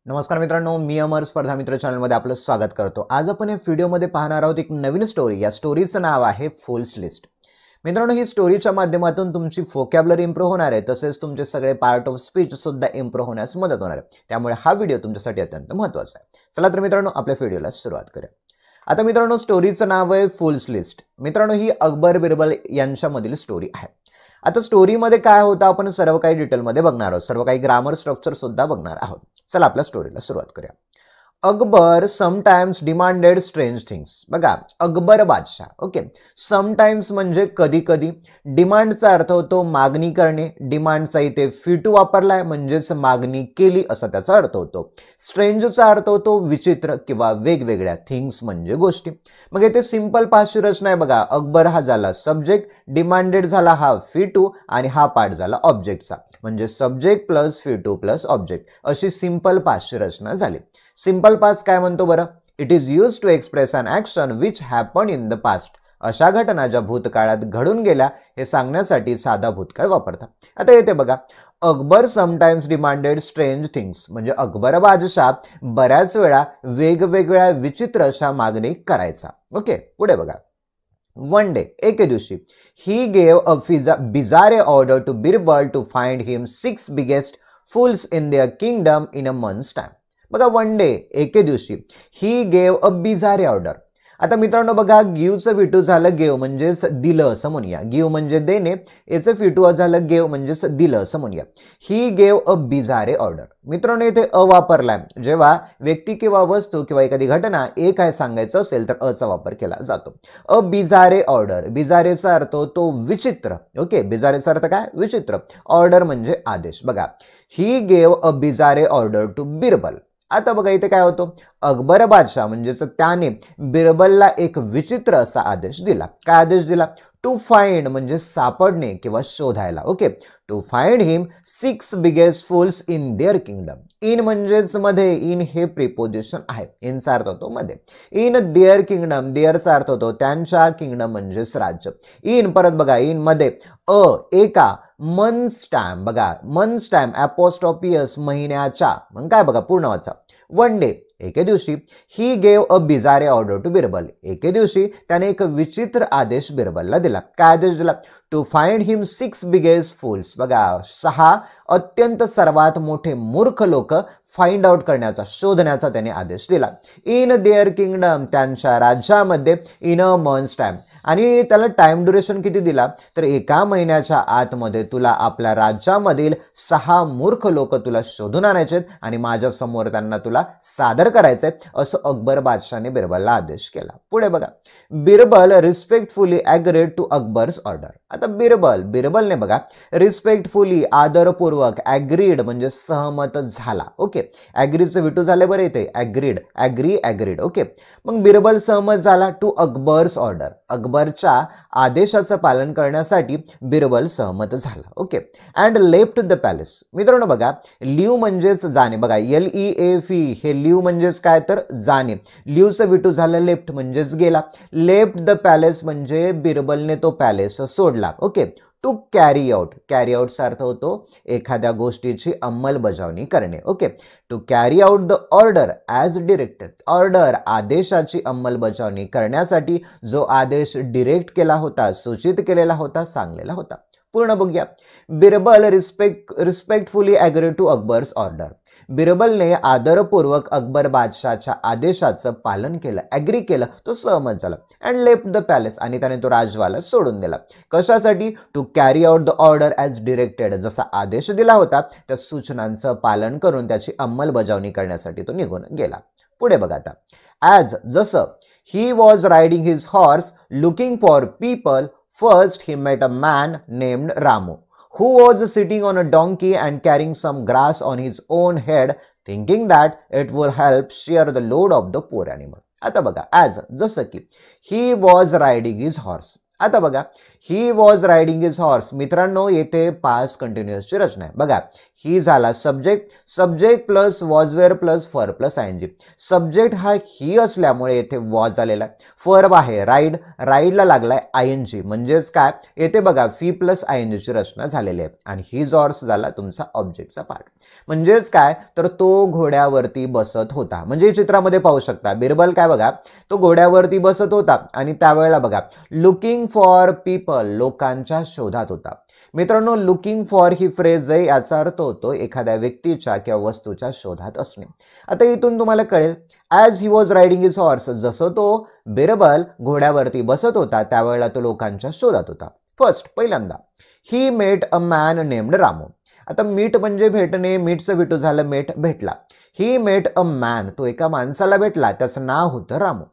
नमस्कार मित्रांनो, मी अमर स्पर्धा मित्र चॅनलमध्ये आपलं स्वागत करतो। आज आपण या व्हिडिओमध्ये पाहणार आहोत एक नवीन स्टोरी। या स्टोरीचं नाव आहे फूल्स लिस्ट। मित्रांनो, ही स्टोरीच्या माध्यमातून तुमची व्होकॅब्युलरी इंप्रूव्ह होणार आहे, तसेच तुमचे सगळे पार्ट ऑफ स्पीच सुद्धा इंप्रूव्ह होण्यास मदत होणार आहे। त्यामुळे हा व्हिडिओ तुमच्यासाठी अत्यंत महत्त्वाचा आहे। चला तर मित्रांनो, आपल्या व्हिडिओला सुरुवात करूया। आता मित्रांनो, स्टोरीचं नाव आहे फूल्स लिस्ट। मित्रांनो, ही अकबर बिरबल यांच्यामधील स्टोरी आहे। आता स्टोरीमध्ये काय होतं आपण सर्व काही डिटेलमध्ये बघणार आहोत, सर्व काही ग्रामर स्ट्रक्चर सुद्धा बघणार आहोत। चला आपल्या स्टोरीला सुरुवात करूया। Akbar sometimes demanded strange things. बघा, अकबर बादशाह, ओके, समटाइम्स म्हणजे कधी कधी, डिमांडचा अर्थ होतो मागणी करणे, डिमांडचा इथे फिटू वापरलाय म्हणजेच मागणी केली असा त्याचा अर्थ होतो। स्ट्रेंजचा अर्थ होतो विचित्र किंवा वेगवेगळ्या, थिंग्स म्हणजे गोष्टी। मग इथे सिंपल पाचची रचना आहे बघा, अकबर हा झाला सब्जेक्ट, डिमांडेड झाला हा फिटू आणि हा पार्ट झाला ऑब्जेक्टचा, म्हणजे सब्जेक्ट प्लस फिटू प्लस ऑब्जेक्ट अशी सिंपल पाचची रचना झाली। सिंपल पास्ट काय म्हणतो बरं? It is used to express an action which happen in the past. अशा घटना ज्या भूतकाळात घडून गेल्या हे सांगण्यासाठी साधा भूतकाळ वापरतात। आता येते बघा, Akbar sometimes demanded strange things म्हणजे अकबर बादशाह बऱ्याच वेळा वेगवेगळ्या विचित्र अशा मागणी करायचा। ओके, पुढे बघा, वन डे एके दिवशी, he gave a bizarre order to Birbal to find him 6 biggest fools in their kingdom in a month's time. बघा, वन डे एके दिवशी, he gave a bizarre order. आता मित्रांनो बघा, गिवचं फिटू झालं गेव म्हणजेच दिलं असं म्हणूया, गिव म्हणजे देणे, याचं फिटू झालं गेव म्हणजेच दिलं असं म्हणूया। ही गेव अ बिजारे ऑर्डर। मित्रांनो इथे अ वापरलाय, जेव्हा व्यक्ती किंवा वस्तू किंवा एखादी घटना एक आहे सांगायचं असेल तर अचा वापर केला जातो। अ बिजारे ऑर्डर, बिजारेचा अर्थ तो विचित्र, ओके, बिजारेचा अर्थ काय? विचित्र। ऑर्डर म्हणजे आदेश। बघा, he gave a bizarre order to Birbal. आता बघा इथे काय होतं, अकबर बादशाह म्हणजेच त्याने बिरबलला एक विचित्र असा आदेश दिला। काय आदेश दिला? टू फाइंड म्हणजे सापडणे किंवा शोधायला, okay, to find him 6 biggest fools in their kingdom. In म्हणजेच मध्ये, इन हे प्रिपोजिशन आहे, इनचा अर्थ होतो मध्ये। इन देअर किंगडम, देअरचा अर्थ होतो त्यांच्या, किंगडम म्हणजेच राज्य। इन परत बघा, इन मध्ये एका मंथ्स टाइम, बघा मंथ्स टाइम अपोस्ट्रोफियस महिन्याच्या, मग काय बघा पूर्ण वाचा, वन डे एके दिवशी, he gave a bizarre order to Birbal, एके दिवशी त्याने एक विचित्र आदेश बिरबलला दिला। काय आदेश दिला? टू फाइंड हिम 6 बिगेस्ट फूल्स। बघा, 6 अत्यंत सर्वात मोठे मूर्ख लोक फाइंड आउट करण्याचा, शोधण्याचा त्याने आदेश दिला। इन देअर किंगडम, त्यांच्या राज्यामध्ये, इन अ मंथ्स टाइम, आणि त्याला टाइम ड्युरेशन किती दिला? तर एका महिन्याच्या आतमध्ये तुला आपल्या राज्यामधील 6 मूर्ख लोक तुला शोधून आणायचे आणि माझ्या समोर त्यांना तुला सादर करायचंय, असं अकबर बादशाहने बिरबलला आदेश केला। पुढे बघा, Birbal respectfully agreed to Akbar's order. आता बिरबलने बघा रिस्पेक्टफुली, आदरपूर्वक, ॲग्रीड म्हणजे सहमत झाला, ओके, ॲग्रीचं विटू झाले बरं इथे, ॲग्रीड, ओके। मग बिरबल सहमत झाला टू अकबर्स ऑर्डर, अकबरच्या आदेशाचं पालन करण्यासाठी बिरबल सहमत झाला, okay. And left the palace. मित्रांनो बघा, लिव्ह म्हणजेच जाणे, बघा LEAF, हे लिव्ह म्हणजेच काय तर जाणे, लिव्हचं विटू झालं लेफ्ट म्हणजेच गेला। लेफ्ट द पॅलेस म्हणजे बिरबलने तो पॅलेस सोडला, okay. To carry out, carry आउटचा अर्थ होतो एखाद्या गोष्टीची अंमलबजावणी करणे, okay. To carry out the order as directed, order आदेशाची अंमलबजावणी करण्यासाठी जो आदेश डिरेक्ट केला होता, सूचित केलेला होता, सांगलेला होता। पूर्ण बघूया, Birbal respectfully agree to Akbar's order. बिरबलने आदरपूर्वक अकबर बादशाहच्या आदेशाचं पालन केलं, ॲग्री केलं, तो सहमत झाला। अँड लेफ्ट द पॅलेस, आणि त्याने तो राजवाला सोडून दिला। कशासाठी? To carry out the order as directed, जसा आदेश दिला होता त्या सूचनांचं पालन करून त्याची अंमलबजावणी करण्यासाठी तो निघून गेला। पुढे बघा आता, ॲज जसं, he was riding his horse looking for people, first he met a man named Ramu, who was sitting on a donkey and carrying some grass on his own head, thinking that it would help share the load of the poor animal. आता बघा, as जसं की, he was riding his horse, आता बघा, he was riding his horse. मित्रांनो, येथे past कंटिन्युअसची रचना आहे. बघा, ही झाला subject, subject plus was were plus fur plus आयएनजी. Subject हा ही असल्यामुळे येथे वॉज आलेला आहे. फर्ब आहे राईड, राईडला लागलाय आयएनजी, म्हणजेच काय, येथे बघा फी प्लस आयएनजीची रचना झालेली आहे. आणि हिज हॉर्स झाला तुमचा ऑब्जेक्टचा पार्ट. म्हणजेच काय, तर तो घोड्यावरती बसत होता. म्हणजे चित्रामध्ये पाहू शकता, बिरबल काय बघा, तो घोड्यावरती बसत होता आणि त्यावेळेला बघा लुकिंग फॉर पीपल, लोकांच्या शोधात होता. मित्रांनो, लुकिंग फॉर ही फ्रेज आहे, याचा अर्थ होतो एखाद्या व्यक्तीच्या किंवा वस्तूच्या शोधात असणे. आता इथून तुम्हाला कळेल, as he was riding his horse, जसं तो बिरबल घोड्यावरती बसत होता त्यावेळेला तो लोकांच्या शोधात होता. फर्स्ट, पहिल्यांदा, ही met a man named Ramu. आता मीट म्हणजे भेटणे, मीटचं विटू झालं मेट, भेटला. ही मेट अ मॅन, तो एका माणसाला भेटला, त्याचं नाव होतं Ramu.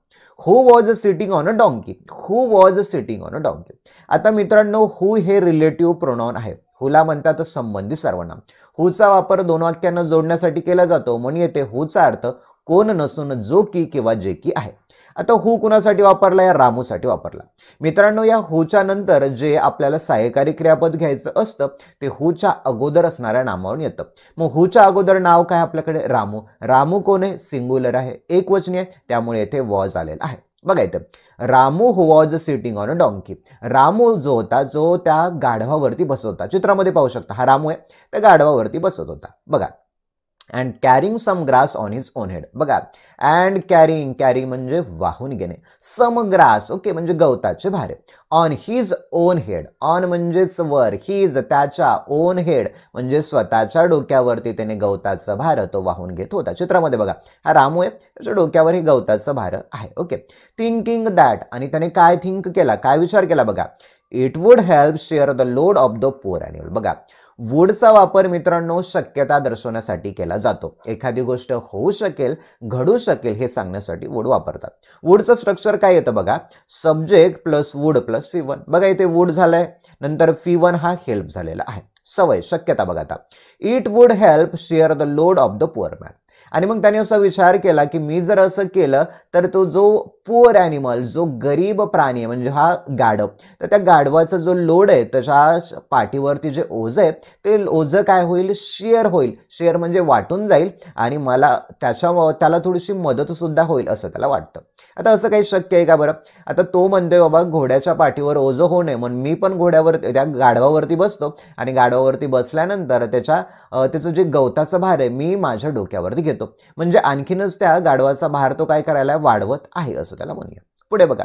Who was sitting on a donkey, who was sitting on a donkey. आता मित्रांनो, हु हे रिलेटिव्ह प्रोनाउन आहे. हुला म्हणतात संबंधी सर्वनाम. हुचा वापर दोन वाक्यांना जोडण्यासाठी केला जातो, म्हणून येथे हुचा अर्थ कोण नसून जो की किंवा जे की आहे. आता हु कुणासाठी वापरला, या रामूसाठी वापरला. मित्रांनो, या हुच्या नंतर जे आपल्याला सहाय्यकारी क्रियापद घ्यायचं असतं ते हुच्या अगोदर असणाऱ्या नामावरून येतं. मग हुच्या अगोदर नाव काय आपल्याकडे, रामू. रामू कोण आहे, सिंग्युलर आहे, एकवचनी आहे, त्यामुळे येथे वॉज आलेला आहे. बघा इथे, Ramu who was sitting on a donkey. Ramu जो होता, जो त्या गाढवावरती बसत होता. चित्रामध्ये पाहू शकता, हा रामू आहे, त्या गाढवावरती बसत होता. बघा, and carrying some grass on his own head. बघा, अँड कॅरिंग, कॅरिंग म्हणजे वाहून घेणे, सम ग्रास, ओके, म्हणजे गवताचे भारे, on his own head, on म्हणजेच वर, हिज त्याच्या, ओन हेड म्हणजे स्वतःच्या डोक्यावरती त्याने गवताचं भार तो वाहून घेत होता. चित्रामध्ये बघा, हा रामू आहे, त्याच्या डोक्यावर हे गवताचं भार आहे. ओके, थिंकिंग दॅट, आणि त्याने काय थिंक केला, काय विचार केला, बघा, it would help share the load of the poor animal. बघा, वुडचा वापर मित्रांनो शक्यता दर्शवण्यासाठी केला जातो. एखादी गोष्ट होऊ शकेल, घडू शकेल हे सांगण्यासाठी वुड वापरतात. वुडचं स्ट्रक्चर काय येतं बघा, सब्जेक्ट प्लस वुड प्लस फी1. बघा इथे वुड झालंय, नंतर फी1 हा हेल्प झालेला आहे. सवय, शक्यता बघा आता, it would help share the load of the poor man. आणि मग त्याने असा विचार केला की मी जर असं केलं तर तो जो पुअर ॲनिमल, जो गरीब प्राणी आहे म्हणजे हा गाढव, तर त्या गाढवाचा जो लोड आहे, त्याच्या पाठीवरती जे ओझं आहे ते ओझं काय होईल, शेअर होईल. शेअर म्हणजे वाटून जाईल आणि मला त्याला थोडीशी मदत सुद्धा होईल असं त्याला वाटतं. आता असं काही शक्य आहे का बरं? आता तो म्हणतोय बाबा घोड्याच्या पाठीवर ओझं होऊ नये म्हणून मी पण घोड्यावर त्या गाढवावरती बसतो आणि गाढवावरती बसल्यानंतर त्याचं जे गवताचं भार आहे मी माझ्या डोक्यावरती घेतो. म्हणजे आणखीनच त्या गाढवाचा भार तो काय करायला वाढवत आहे असं त्याला म्हणूया. पुढे बघा,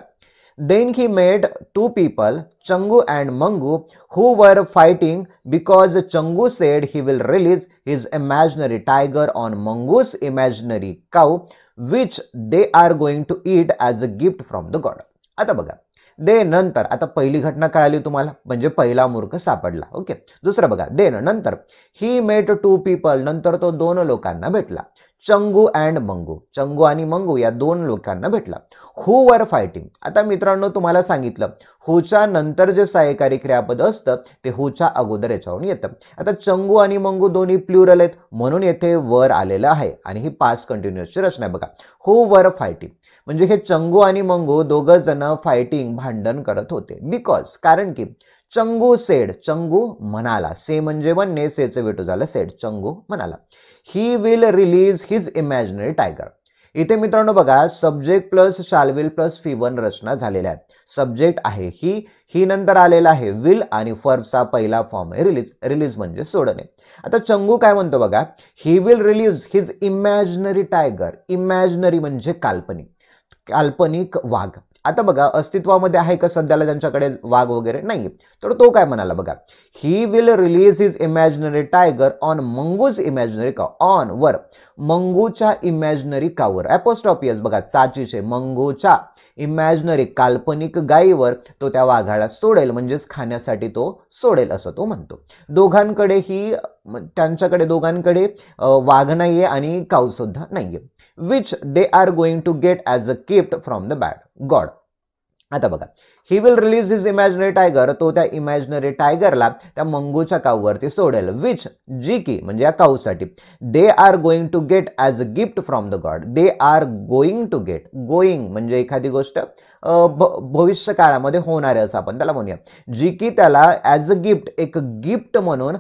then he met two people, Changu and Mangu, who were fighting because Changu said he will release his imaginary tiger on Mangu's imaginary cow, which they are going to eat as a gift from the god. आता बघा, दे नंतर, आता पहिली घटना कळाली तुम्हाला म्हणजे पहिला मूर्ख सापडला. ओके, दुसरं बघा, देन नंतर, ही मेट टू पीपल, नंतर तो दोन लोकांना भेटला. चंगू अँड मंगू, चंगू आणि मंगू या दोन लोकांना भेटला. Who were fighting. आता मित्रांनो तुम्हाला सांगितलं हुच्या नंतर जे सहाय्यकारी क्रियापद असतं ते हुच्या अगोदर याच्यावरून येतं. आता चंगू आणि मंगू दोन्ही प्लुरल आहेत म्हणून येथे वर आलेलं आहे आणि ही पास्ट कंटिन्युअसची रचना आहे. बघा, हु वर फायटिंग म्हणजे हे चंगू आणि मंगू दोघं जण फायटिंग, भांडण करत होते. बिकॉज, कारण की चंगू सेड, चंगू म्हणाला, से म्हणजे म्हणणे, सेचं वेटू झालं सेड, चंगू म्हणाला, he will release his imaginary tiger. इथे मित्रांनो बघा, subject plus shall will plus V one रचना झालेल्या आहेत. सब्जेक्ट आहे ही नंतर आलेला आहे विल आणि फर्बचा पहिला फॉर्म आहे रिलीज. रिलीज म्हणजे सोडणे. आता चंगू काय म्हणतो बघा, he will release his imaginary tiger. Imaginary म्हणजे काल्पनिक, काल्पनिक वाघ. आता बघा, अस्तित्वामध्ये आहे का सध्याला त्यांच्याकडे वाघ वगैरे नाही, तर तो काय म्हणाला बघा, he will release his imaginary tiger on mongoose imaginary काव. ऑन वर, मंगूच्या इमॅजिनरी कावर, ॲपोस्ट्रॉफियस बघा, चाचीचे, मंगूच्या इमॅजिनरी काल्पनिक गायीवर तो त्या वाघाला सोडेल, म्हणजेच खाण्यासाठी तो सोडेल असं तो म्हणतो. त्यांच्याकडे दोघांकडे वाघ नाहीये आणि काऊ सुद्धा नाहीये. Which they are going to get as a gift from the bad god. आता बघा, he will release his imaginary tiger, तो त्या इमॅजिनरी टायगरला त्या मंगूच्या काऊवरती सोडेल, विच जी की म्हणजे या काऊसाठी they are going to get as a gift from the god. They are going to get, going म्हणजे एखादी गोष्ट भविष्य काळामध्ये होणार आहे असं आपण त्याला म्हणूया, जी की त्याला ॲज अ गिफ्ट, एक गिफ्ट म्हणून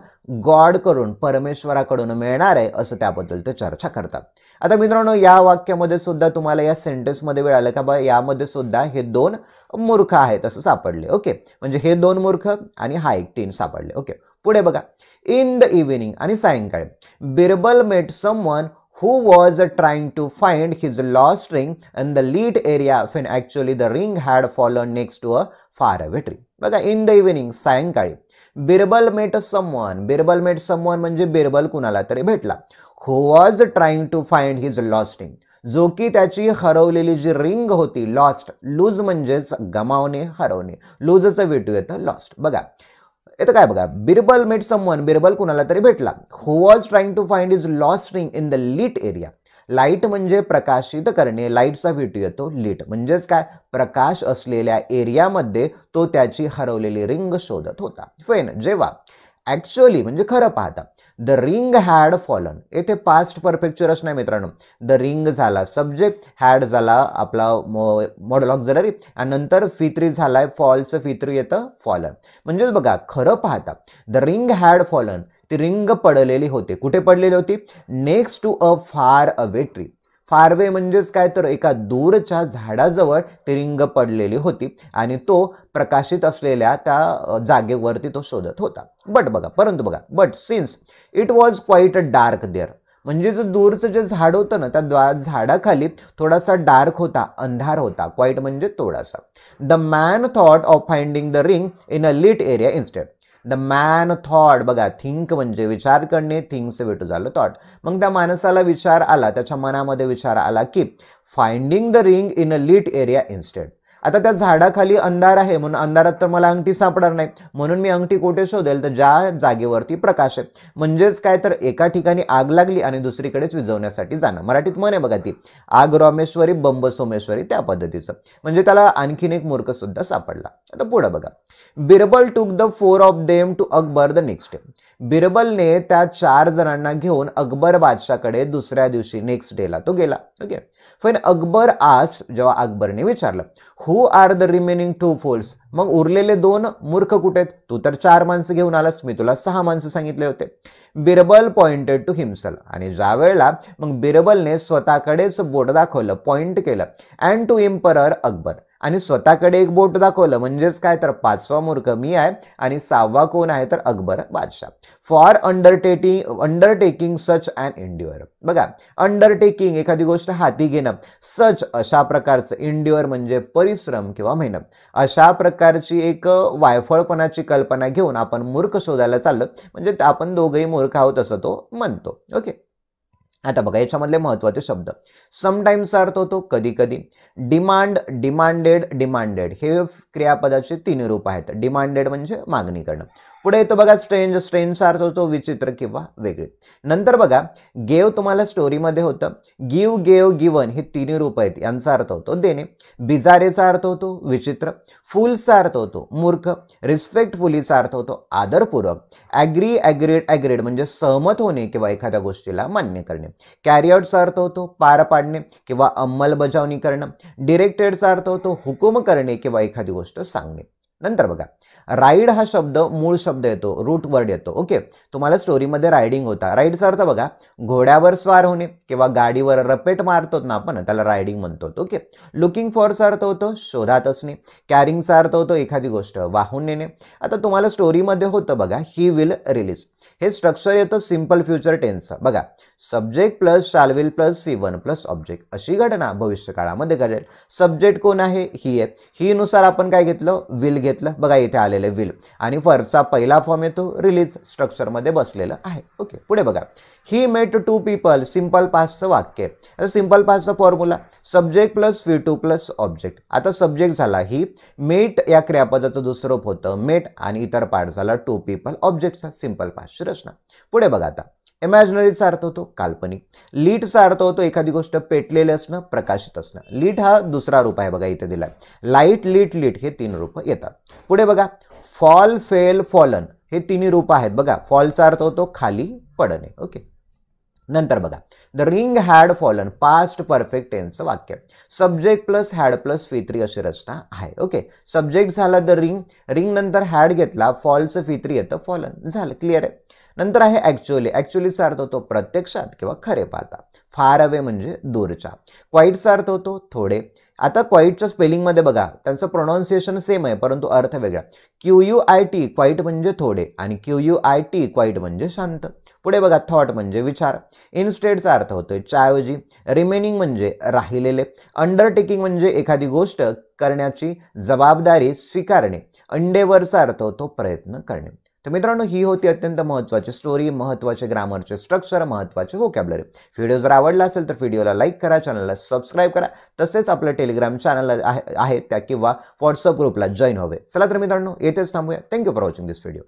गॉड कडून, परमेश्वराकडून मिळणार आहे असं त्याबद्दल ते चर्चा करतात. आता मित्रांनो, या वाक्यामध्ये सुद्धा तुम्हाला या सेंटेन्समध्ये मिळालं का बा यामध्ये सुद्धा हे दोन मूर्ख आहेत असं सापडले. ओके, म्हणजे हे दोन मूर्ख आणि हा एक तीन सापडले. ओके, पुढे बघा, इन द इव्हिनिंग आणि सायंकाळी बिरबल मेट someone who was trying to find his lost ring in the lit area when actually the ring had fallen next to a faraway tree. बघा, इन द इव्हिनिंग सायंकाळी बिरबल मेट someone, Birbal मेट someone म्हणजे बिरबल कुणाला तरी भेटला, who was trying to find his lost ring, जो की त्याची हरवलेली जी रिंग होती, लॉस्ट, लूज म्हणजेच गमावणे, हरवणे, लूजचं वेटू येतं लॉस्ट. बघा येतं काय बघा, बिरबल मेट समवन, बिरबल कुणाला तरी भेटला, who was trying to find his lost ring in the lit area. Light म्हणजे प्रकाशित करणे, लाईटचा वेटू येतो लिट, म्हणजेच काय, प्रकाश असलेल्या एरियामध्ये तो त्याची हरवलेली रिंग शोधत होता. फेन जेव्हा, ॲक्च्युअली म्हणजे खरं पाहता, द रिंग हॅड फॉलन, येथे पास्ट परफेक्टची रचना आहे मित्रांनो. द रिंग झाला सब्जेक्ट, हॅड झाला आपला मॉडल ऑक्झिलरी, आणि नंतर फित्री झालाय फॉल्स, फित्री येतं फॉलन. म्हणजेच बघा, खरं पाहता द रिंग हॅड फॉलन, ती रिंग पडलेली होती. कुठे पडलेली होती? Next to a far away tree. फारवे म्हणजेच काय, तर एका दूरच्या झाडाजवळ ती रिंग पडलेली होती आणि तो प्रकाशित असलेल्या त्या जागेवरती तो शोधत होता. बट बघा, परंतु बघा, but since it was quite dark there, म्हणजे जो दूरचं जे झाड होतं ना, त्या झाडाखाली थोडासा डार्क होता, अंधार होता. क्वाईट म्हणजे थोडासा. The man thought of finding the ring in a lit area instead. The man thought, बघा, थिंक म्हणजे विचार करणे, थिंग्स वेटू झालं थॉट. मग त्या माणसाला विचार आला, त्याच्या मनामध्ये विचार आला की finding the ring in a lit area instead. आता त्या झाडाखाली अंधार आहे, म्हणून अंधारात तर मला अंगठी सापडणार नाही, म्हणून मी अंगठी कुठे शोधेल, तर ज्या जागेवरती प्रकाश आहे. म्हणजेच काय, तर एका ठिकाणी आग लागली आणि दुसरीकडेच विझवण्यासाठी जाणं. मराठीत म्हणे बघा ती, आग रामेश्वरी बंब सोमेश्वरी, त्या पद्धतीचं. म्हणजे त्याला आणखीन एक मूर्ख सुद्धा सापडला. आता पुढे बघा, Birbal took the 4 of them to Akbar the next day. बिरबलने त्या 4 जणांना घेऊन अकबर बादशाकडे दुसऱ्या दिवशी, नेक्स्ट डेला तो गेला. ओके, पण अकबर आस्क्ड, जेव्हा अकबरने विचारलं, हु आर द रिमेनिंग 2 फूल्स, मग उरलेले 2 मूर्ख कुठे आहेत? तू तर 4 माणसं घेऊन आलास, मी तुला 6 माणसं सांगितले होते. बिरबल पॉइंटेड टू हिमसेल्फ, आणि ज्या वेळेला मग बिरबलने स्वतःकडेच बोट दाखवलं, पॉइंट केलं, अँड टू एम्परर अकबर, आणि स्वतःकडे एक बोट दाखवलं, म्हणजेच काय, तर 5वा मूर्ख मी आहे आणि 6वा कोण आहे, तर अकबर बादशाह. For undertaking such and endure. बघा, अंडरटेकिंग एखादी गोष्ट हाती घेणं, सच अशा प्रकारचं, एंड्युअर म्हणजे परिश्रम किंवा मेहनत, अशा प्रकारची एक वायफळपणाची कल्पना घेऊन आपण मूर्ख शोधायला चाललो, म्हणजे आपण दोघंही मूर्ख आहोत असं तो म्हणतो. ओके, आता बघा, याच्यामधले महत्त्वाचे शब्द, समटाइम्स अर्थ होतो कधी कधी, डिमांड, डिमांडेड, डिमांडेड, हे क्रियापदाचे 3 रूप आहेत. डिमांडेड म्हणजे मागणी करणं. पुढे येतो बघा स्ट्रेंज, स्ट्रेंजचा अर्थ होतो विचित्र किंवा वेगळे. नंतर बघा, गेव तुम्हाला स्टोरीमध्ये होतं, गिव, गेव, गिवन, हे 3 रूप आहेत, यांचा अर्थ होतो देणे. बिजारेचा अर्थ होतो विचित्र, फुलचा अर्थ होतो मूर्ख, रिस्पेक्टफुलीचा अर्थ होतो आदरपूर्वक, ॲग्री, ॲग्रीड, ॲग्रीड म्हणजे सहमत होणे किंवा एखाद्या गोष्टीला मान्य करणे. कॅरियरचा अर्थ होतो पार पाडणे किंवा अंमलबजावणी करणं. डिरेक्टेडचा अर्थ होतो हुकूम करणे किंवा एखादी गोष्ट सांगणे. नंतर बघा, राईड हा शब्द मूळ शब्द येतो, रूट वर्ड येतो. ओके, तुम्हाला स्टोरीमध्ये रायडिंग होता. राईडचा अर्थ बघा, घोड्यावर स्वार होणे किंवा गाडीवर रपेट मारतो ना आपण, त्याला रायडिंग म्हणतो. ओके, लुकिंग फॉरचा अर्थ होतो शोधात असणे. कॅरिंगचा अर्थ होतो एखादी गोष्ट वाहून नेणे. आता तुम्हाला स्टोरीमध्ये होतं बघा, ही विल रिलीज, हे स्ट्रक्चर येतं सिंपल फ्युचर टेन्सचं. बघा, subject plus shall will plus V1 plus object, अशी घटना भविष्यकाळामध्ये घडेल. सब्जेक्ट कोण आहे? ही आहे. ही नुसार आपण काय घेतलं? विल घेतलं. बघा, इथे आलेलं विल, आणि फॉरचा पहिला फॉर्म येतो रिलीज, स्ट्रक्चरमध्ये बसलेलं आहे. ओके, पुढे बघा, ही मेट 2 पीपल, सिंपल पास्टचं वाक्य. आता सिंपल पास्टचा formula subject plus V2 plus object. आता सब्जेक्ट झाला ही, मेट या क्रियापदाचं दुसरं रूप होतं मेट, आणि इतर पार्ट झाला 2 पीपल, ऑब्जेक्टचा सिंपल पास्टची रचना. पुढे बघा, आता इमॅजिनरीचा अर्थ होतो काल्पनिक. लीटचा अर्थ होतो एखादी गोष्ट पेटलेली असणं, प्रकाशित असणं. लीट हा दुसरा रूप आहे बघा इथे दिलाय. लाईट, लीट, लीट हे 3 रूप येतात. पुढे बघा फॉल, फेल, फॉलन हे तिन्ही रूप आहेत बघा. फॉलचा अर्थ होतो खाली पडणे. ओके. नंतर बघा the ring had fallen, past perfect टेन्सचं वाक्य. Subject plus had plus V3 अशी रचना आहे. ओके. सब्जेक्ट झाला द रिंग, रिंग नंतर हॅड घेतला, फॉलचं V3 येतं फॉलन. झालं, क्लिअर आहे. नंतर आहे ॲक्च्युअली. ॲक्च्युअलीचा अर्थ होतो प्रत्यक्षात किंवा खरे पाहता. फार अवे म्हणजे दूरच्या. क्वाईटचा अर्थ होतो थोडे. आता क्वाईटच्या स्पेलिंगमध्ये बघा त्यांचं प्रोनाऊन्सिएशन सेम आहे परंतु अर्थ वेगळा. QUIT क्वाईट म्हणजे थोडे आणि QUIT क्वाईट म्हणजे शांत. पुढे बघा थॉट म्हणजे विचार. इनस्टेडचा अर्थ होतोय च्याऐवजी. रिमेनिंग म्हणजे राहिलेले. अंडरटेकिंग म्हणजे एखादी गोष्ट करण्याची जबाबदारी स्वीकारणे. एंडेव्हरचा अर्थ होतो प्रयत्न करणे. तर मित्रांनो ही होती अत्यंत महत्त्वाची स्टोरी, महत्त्वाचे ग्रामरचे स्ट्रक्चर, महत्त्वाचे व्होकॅब्युलरी. व्हिडिओ जर आवडला असेल तर व्हिडिओला लाईक करा, चॅनलला सबस्क्राईब करा. तसेच आपलं टेलिग्राम चॅनल आहे त्या किंवा व्हॉट्सअप ग्रुपला जॉईन व्हावे. चला तर मित्रांनो येथेच थांबूया. Thank you for watching this video.